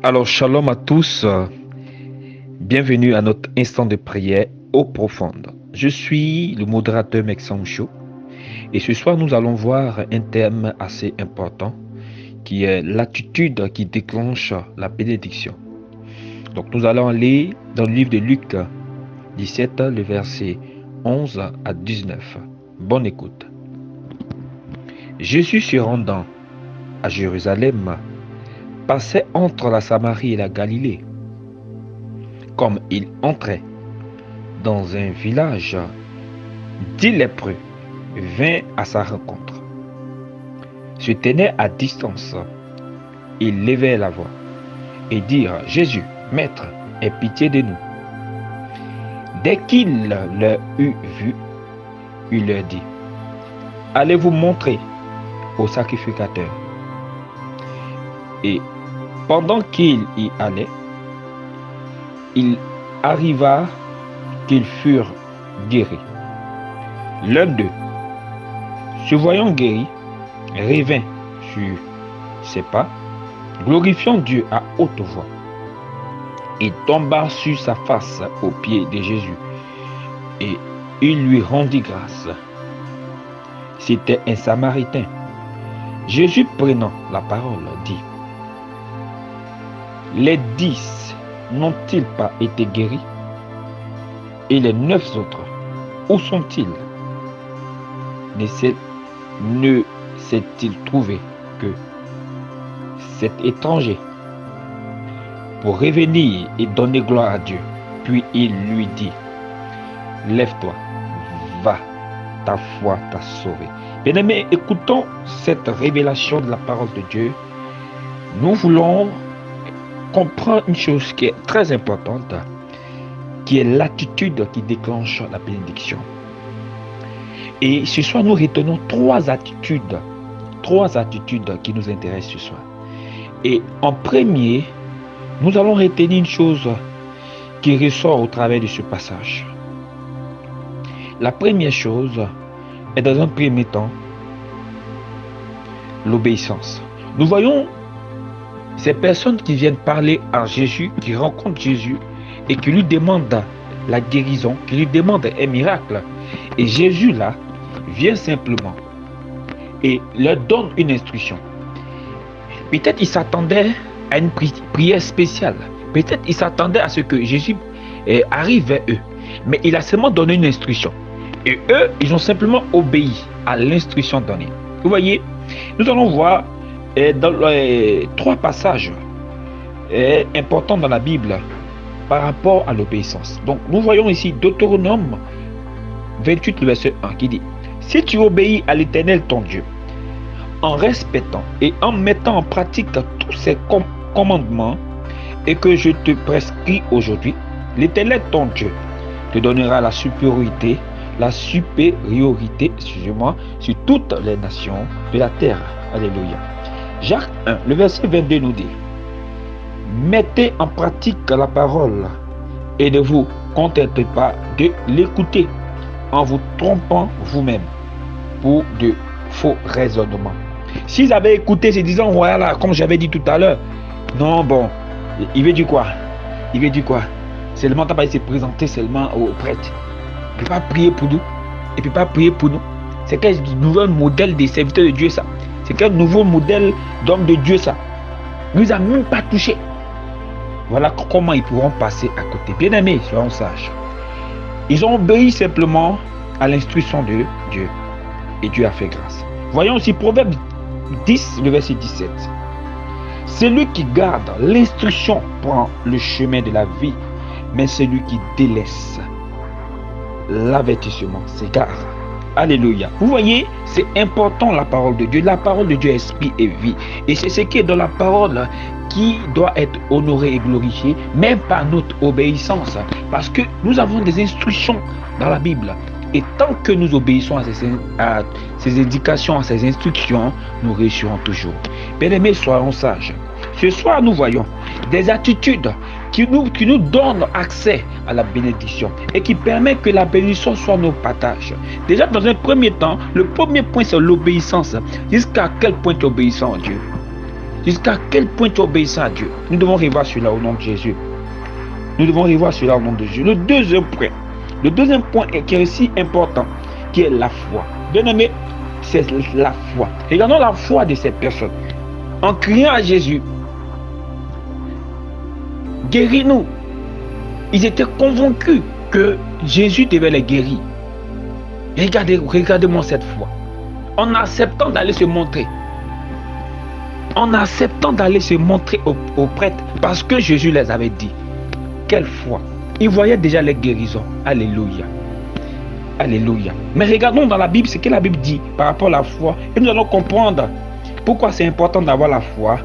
Alors, shalom à tous. Bienvenue à notre instant de prière eau profonde. Je suis le modérateur Maxime Show et ce soir, nous allons voir un thème assez important qui est l'attitude qui déclenche la bénédiction. Donc, nous allons aller dans le livre de Luc 17, le verset 11 à 19. Bonne écoute. Jésus se rendant à Jérusalem passait entre la Samarie et la Galilée. Comme il entrait dans un village, 10 lépreux vinrent à sa rencontre. Se tenaient à distance, ils levèrent la voix et dirent: Jésus, Maître, aie pitié de nous. Dès qu'il leur eut vu, il leur dit: Allez vous montrer au sacrificateur. Et pendant qu'il y allait, il arriva qu'ils furent guéris. L'un d'eux, se voyant guéri, revint sur ses pas, glorifiant Dieu à haute voix, et tomba sur sa face aux pieds de Jésus, et il lui rendit grâce. C'était un Samaritain. Jésus, prenant la parole, dit: Les 10 n'ont-ils pas été guéris? Et les 9 autres, où sont-ils? Ne s'est-il trouvé que cet étranger pour revenir et donner gloire à Dieu? Puis il lui dit: Lève-toi, va, ta foi t'a sauvé. Bien-aimés, écoutons cette révélation de la parole de Dieu. Nous voulons comprendre une chose qui est très importante, qui est l'attitude qui déclenche la bénédiction. Et ce soir, nous retenons trois attitudes qui nous intéressent ce soir. Et en premier, nous allons retenir une chose qui ressort au travers de ce passage. La première chose est, dans un premier temps, l'obéissance. Nous voyons ces personnes qui viennent parler à Jésus, qui rencontrent Jésus et qui lui demandent la guérison, qui lui demandent un miracle. Et Jésus là vient simplement et leur donne une instruction. Peut-être ils s'attendaient à une prière spéciale. Peut-être ils s'attendaient à ce que Jésus arrive vers eux. Mais il a seulement donné une instruction. Et eux, ils ont simplement obéi à l'instruction donnée. Vous voyez, nous allons voir dans les 3 passages importants dans la Bible par rapport à l'obéissance. Donc nous voyons ici Deutéronome 28, le verset 1 qui dit: Si tu obéis à l'Éternel ton Dieu, en respectant et en mettant en pratique tous ces commandements et que je te prescris aujourd'hui, l'Éternel ton Dieu te donnera la supériorité, sur toutes les nations de la terre. Alléluia. Jacques 1, le verset 22 nous dit: Mettez en pratique la parole et ne vous contentez pas de l'écouter en vous trompant vous-même pour de faux raisonnements. S'ils avaient écouté, se disant: voilà, comme j'avais dit tout à l'heure, non, bon, il veut dire quoi? Il veut dire quoi? Seulement, tu n'as pas se présenter seulement aux prêtres. Il ne peut pas prier pour nous. Il ne peut pas prier pour nous. C'est quel nouveau modèle des serviteurs de Dieu ça? C'est quel nouveau modèle d'homme de Dieu ça? Il ne nous a même pas touché. Voilà comment ils pourront passer à côté. Bien aimés, soyons sages. Ils ont obéi simplement à l'instruction de Dieu. Et Dieu a fait grâce. Voyons aussi Proverbe 10, le verset 17. Celui qui garde l'instruction prend le chemin de la vie, mais celui qui délaisse l'avertissement s'égare. Alléluia. Vous voyez, c'est important la parole de Dieu. La parole de Dieu est esprit et vie. Et c'est ce qui est dans la parole qui doit être honoré et glorifié, même par notre obéissance. Parce que nous avons des instructions dans la Bible. Et tant que nous obéissons à ces indications, à ces instructions, nous réussirons toujours. Bien-aimés, soyons sages. Ce soir, nous voyons des attitudes qui nous donnent accès à la bénédiction et qui permettent que la bénédiction soit nos partages. Déjà, dans un premier temps, le premier point, c'est l'obéissance. Jusqu'à quel point tu es obéissant à Dieu? Jusqu'à quel point tu es obéissant à Dieu. Nous devons revoir cela au nom de Jésus. Nous devons revoir cela au nom de Jésus. Le deuxième point qui est aussi important, qui est la foi. Bien aimé, c'est la foi. Regardons la foi de ces personnes. En criant à Jésus, guéris-nous. Ils étaient convaincus que Jésus devait les guérir. Regardez-moi cette foi. En acceptant d'aller se montrer. En acceptant d'aller se montrer aux prêtres parce que Jésus les avait dit. Quelle foi. Ils voyaient déjà les guérisons. Alléluia. Alléluia. Mais regardons dans la Bible ce que la Bible dit par rapport à la foi. Et nous allons comprendre pourquoi c'est important d'avoir la foi.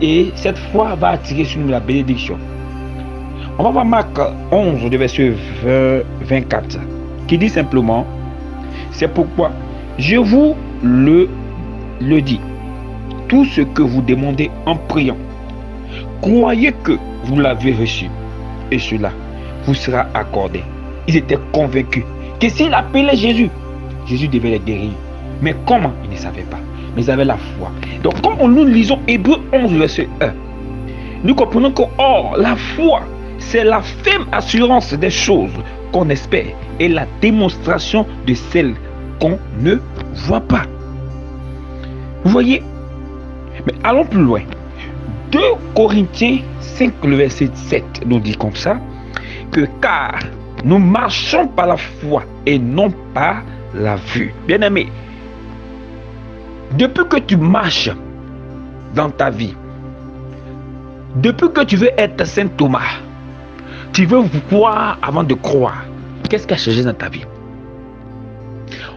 Et cette foi va attirer sur nous la bénédiction. On va voir Marc 11, le verset 24, qui dit simplement, c'est pourquoi je vous le dis, tout ce que vous demandez en priant, croyez que vous l'avez reçu, et cela vous sera accordé. Ils étaient convaincus que s'ils appelaient Jésus, Jésus devait les guérir. Mais comment? Ils ne savaient pas. Mais ils avaient la foi. Donc, comme nous lisons Hébreux 11, verset 1, nous comprenons que, or, la foi, c'est la ferme assurance des choses qu'on espère et la démonstration de celles qu'on ne voit pas. Vous voyez? Mais allons plus loin. 2 Corinthiens 5, le verset 7 nous dit comme ça, que car nous marchons par la foi et non par la vue. Bien aimé, depuis que tu marches dans ta vie, depuis que tu veux être Saint Thomas, tu veux voir avant de croire. Qu'est-ce qui a changé dans ta vie?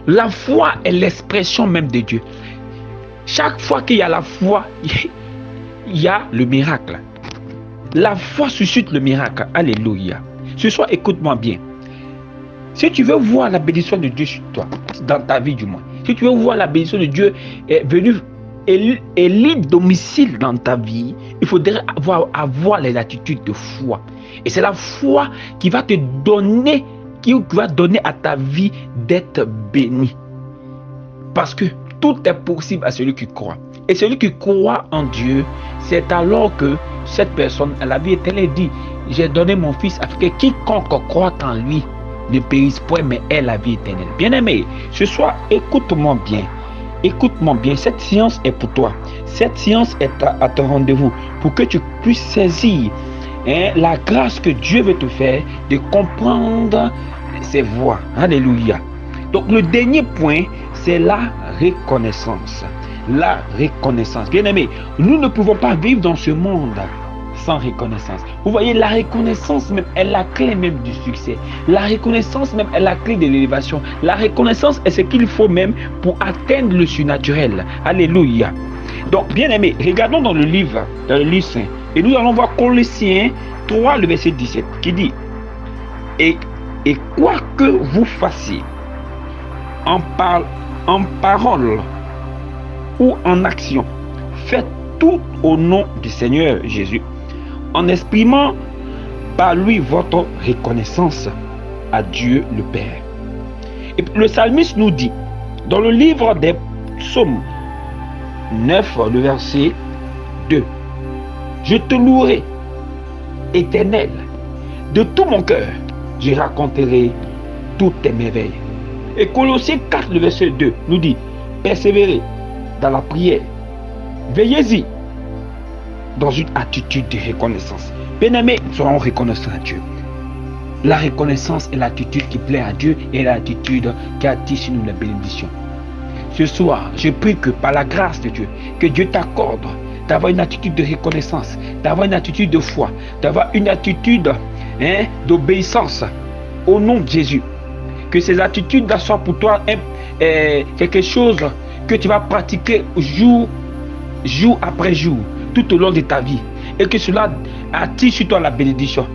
La foi est l'expression même de Dieu. Chaque fois qu'il y a la foi, il y a le miracle. La foi suscite le miracle. Alléluia. Ce soir, écoute-moi bien. Si tu veux voir la bénédiction de Dieu sur toi, dans ta vie du moins, si tu veux voir la bénédiction de Dieu venue élire domicile dans ta vie, il faudrait avoir les attitudes de foi. Et c'est la foi qui va te donner, qui va donner à ta vie d'être béni. Parce que tout est possible à celui qui croit. Et celui qui croit en Dieu, c'est alors que cette personne, à la vie éternelle, dit, j'ai donné mon fils afin que quiconque croit en lui ne périsse point, mais ait la vie éternelle. Bien-aimé, ce soir, écoute-moi bien. Écoute-moi bien, cette science est pour toi. Cette science est à ton rendez-vous pour que tu puisses saisir la grâce que Dieu veut te faire de comprendre ses voies. Alléluia. Donc le dernier point, c'est la reconnaissance. La reconnaissance. Bien-aimé, nous ne pouvons pas vivre dans ce monde sans reconnaissance. Vous voyez, la reconnaissance même est la clé même du succès. La reconnaissance même est la clé de l'élévation. La reconnaissance est ce qu'il faut même pour atteindre le surnaturel. Alléluia. Donc, bien aimé, regardons dans le livre saint. Et nous allons voir Colossiens 3, le verset 17, qui dit, et quoi que vous fassiez, en parole ou en action, faites tout au nom du Seigneur Jésus, en exprimant par lui votre reconnaissance à Dieu le Père. Et le psalmiste nous dit, dans le livre des psaumes 9, le verset 2, je te louerai, Éternel, de tout mon cœur, je raconterai toutes tes merveilles. Et Colossiens 4, le verset 2 nous dit, persévérez dans la prière, veillez-y dans une attitude de reconnaissance. Bien-aimés, soyons reconnaissants à Dieu. La reconnaissance est l'attitude qui plaît à Dieu et l'attitude qui attire sur nous la bénédiction. Ce soir, je prie que par la grâce de Dieu, que Dieu t'accorde d'avoir une attitude de reconnaissance, d'avoir une attitude de foi, d'avoir une attitude d'obéissance au nom de Jésus. Que ces attitudes soient pour toi quelque chose que tu vas pratiquer jour après jour, tout au long de ta vie. Et que cela attire sur toi la bénédiction.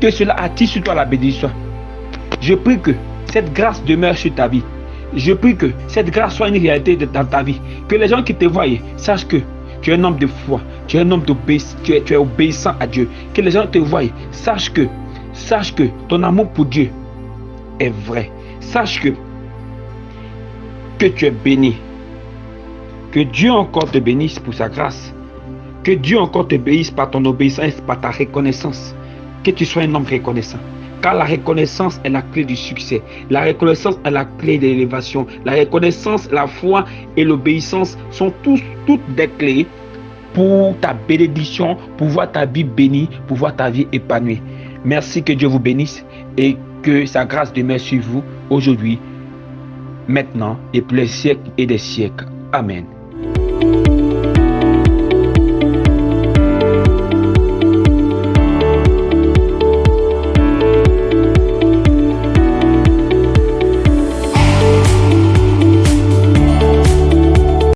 Que cela attire sur toi la bénédiction. Je prie que cette grâce demeure sur ta vie. Je prie que cette grâce soit une réalité dans ta vie. Que les gens qui te voient sachent que tu es un homme de foi, tu es un homme d'obéissance, tu es obéissant à Dieu. Que les gens te voient, sache que ton amour pour Dieu est vrai. Sache que tu es béni. Que Dieu encore te bénisse pour sa grâce. Que Dieu encore te bénisse par ton obéissance, par ta reconnaissance. Que tu sois un homme reconnaissant. Car la reconnaissance est la clé du succès. La reconnaissance est la clé de l'élévation. La reconnaissance, la foi et l'obéissance sont toutes des clés pour ta bénédiction, pour voir ta vie bénie, pour voir ta vie épanouie. Merci, que Dieu vous bénisse et que sa grâce demeure sur vous aujourd'hui, maintenant et pour les siècles et des siècles. Amen.